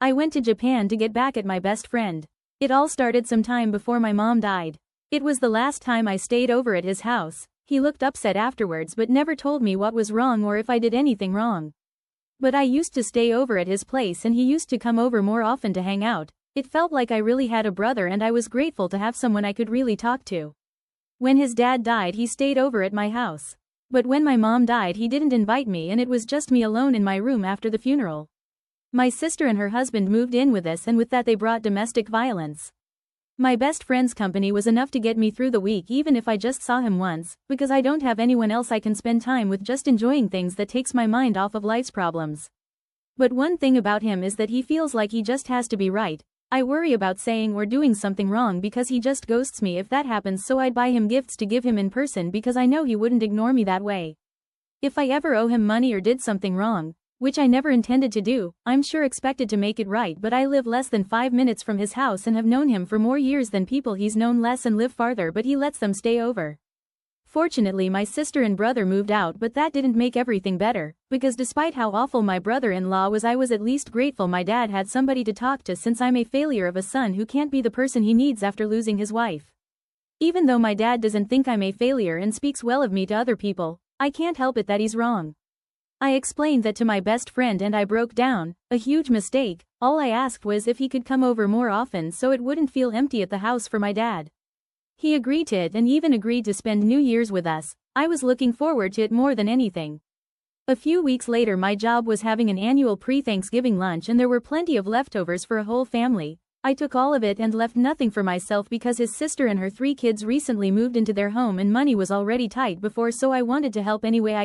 I went to Japan to get back at my best friend. It all started some time before my mom died. It was the last time I stayed over at his house. He looked upset afterwards but never told me what was wrong or if I did anything wrong. But I used to stay over at his place and he used to come over more often to hang out. It felt like I really had a brother and I was grateful to have someone I could really talk to. When his dad died he stayed over at my house. But when my mom died he didn't invite me and it was just me alone in my room after the funeral. My sister and her husband moved in with us and with that they brought domestic violence. My best friend's company was enough to get me through the week even if I just saw him once, because I don't have anyone else I can spend time with just enjoying things that takes my mind off of life's problems. But one thing about him is that he feels like he just has to be right. I worry about saying or doing something wrong because he just ghosts me if that happens, so I'd buy him gifts to give him in person because I know he wouldn't ignore me that way. If I ever owe him money or did something wrong, which I never intended to do, I'm sure expected to make it right, but I live less than 5 minutes from his house and have known him for more years than people he's known less and live farther, but he lets them stay over. Fortunately my sister and brother moved out, but that didn't make everything better, because despite how awful my brother-in-law was, I was at least grateful my dad had somebody to talk to, since I'm a failure of a son who can't be the person he needs after losing his wife. Even though my dad doesn't think I'm a failure and speaks well of me to other people, I can't help it that he's wrong. I explained that to my best friend and I broke down. A huge mistake. All I asked was if he could come over more often so it wouldn't feel empty at the house for my dad. He agreed to it and even agreed to spend New Year's with us. I was looking forward to it more than anything. A few weeks later my job was having an annual pre-Thanksgiving lunch and there were plenty of leftovers for a whole family. I took all of it and left nothing for myself because his sister and her 3 kids recently moved into their home and money was already tight before, so I wanted to help any way I